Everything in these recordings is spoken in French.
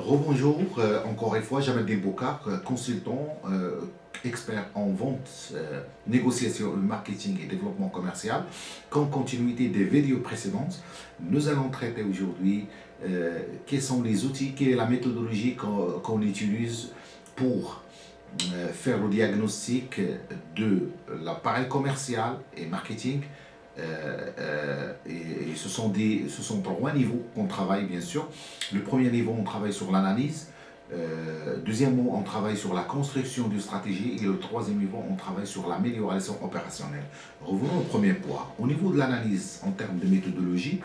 Rebonjour, encore une fois, Jamel Boukar, consultant, expert en vente, négociation, marketing et développement commercial. Comme continuité des vidéos précédentes, nous allons traiter aujourd'hui quels sont les outils, quelle est la méthodologie qu'on utilise pour faire le diagnostic de l'appareil commercial et marketing. Et ce sont trois niveaux qu'on travaille, bien sûr. Le premier niveau, on travaille sur l'analyse. Deuxièmement, on travaille sur la construction d'une stratégie. Et le troisième niveau, on travaille sur l'amélioration opérationnelle. Revenons au premier point. Au niveau de l'analyse, en termes de méthodologie,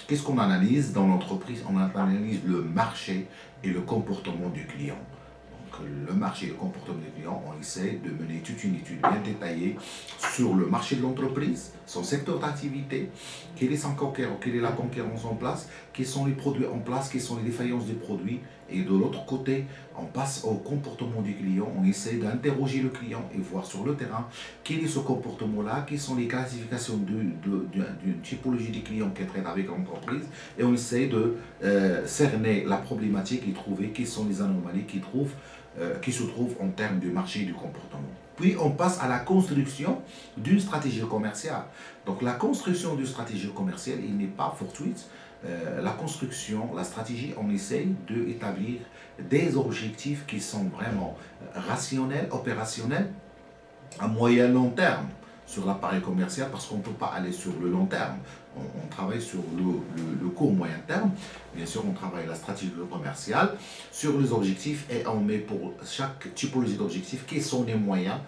qu'est-ce qu'on analyse dans l'entreprise? On analyse le marché et le comportement du client. Le marché et le comportement des clients, on essaie de mener toute une étude bien détaillée sur le marché de l'entreprise, son secteur d'activité, quel est son concurrent, quelle est la concurrence en place, quels sont les produits en place, quelles sont les défaillances des produits. Et de l'autre côté, on passe au comportement du client, on essaie d'interroger le client et voir sur le terrain quel est ce comportement-là, quelles sont les classifications d'une typologie des clients qui traite avec l'entreprise, et on essaie de cerner la problématique et trouver quelles sont les anomalies qui se trouvent en termes de marché et du comportement. Puis on passe à la construction d'une stratégie commerciale. Donc la construction d'une stratégie commerciale, il n'est pas fortuite. La construction, la stratégie, on essaye d'établir des objectifs qui sont vraiment rationnels, opérationnels, à moyen long terme sur l'appareil commercial, parce qu'on ne peut pas aller sur le long terme. On travaille sur le court moyen terme. Bien sûr, on travaille la stratégie commerciale sur les objectifs et on met pour chaque typologie d'objectif quels sont les moyens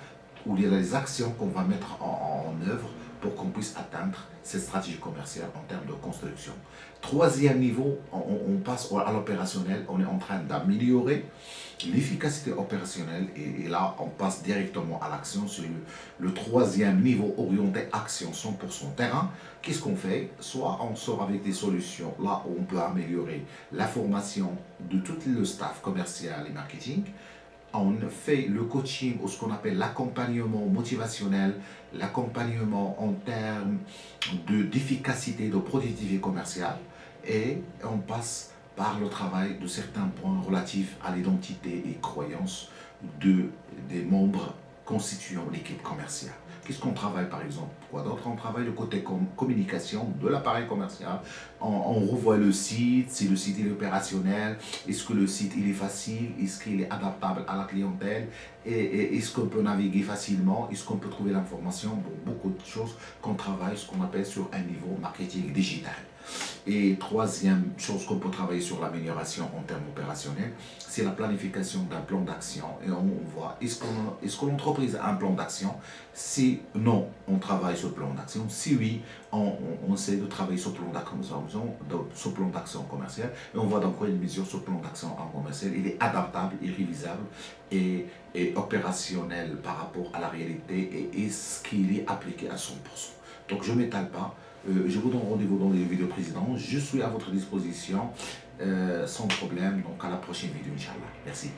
ou les actions qu'on va mettre en œuvre pour qu'on puisse atteindre cette stratégie commerciale en termes de construction. Troisième niveau, on passe à l'opérationnel. On est en train d'améliorer l'efficacité opérationnelle et là, on passe directement à l'action sur le troisième niveau orienté action 100% terrain. Qu'est-ce qu'on fait? Soit on sort avec des solutions là où on peut améliorer la formation de tout le staff commercial et marketing. On fait le coaching ou ce qu'on appelle l'accompagnement motivationnel, l'accompagnement en termes d'efficacité, de productivité commerciale, et on passe par le travail de certains points relatifs à l'identité et croyances des membres constituant l'équipe commerciale. Qu'est-ce qu'on travaille par exemple? Quoi d'autre? On travaille le côté communication de l'appareil commercial. On revoit le site, si le site est opérationnel, est-ce que le site il est facile, est-ce qu'il est adaptable à la clientèle, et est-ce qu'on peut naviguer facilement, est-ce qu'on peut trouver l'information, bon, beaucoup de choses qu'on travaille, ce qu'on appelle sur un niveau marketing digital. Et troisième chose qu'on peut travailler sur l'amélioration en termes opérationnels, c'est la planification d'un plan d'action. Et on voit, est-ce que l'entreprise a un plan d'action? Si non, on travaille sur le plan d'action. Si oui, on essaie de travailler sur le plan d'action commercial. Et on voit dans quoi une mesure sur le plan d'action commercial. Il est adaptable, il est révisable et opérationnel par rapport à la réalité et est-ce qu'il est appliqué à 100%. Donc je ne m'étale pas. Je vous donne rendez-vous dans les vidéos précédentes. Je suis à votre disposition sans problème. Donc à la prochaine vidéo, Inch'Allah. Merci.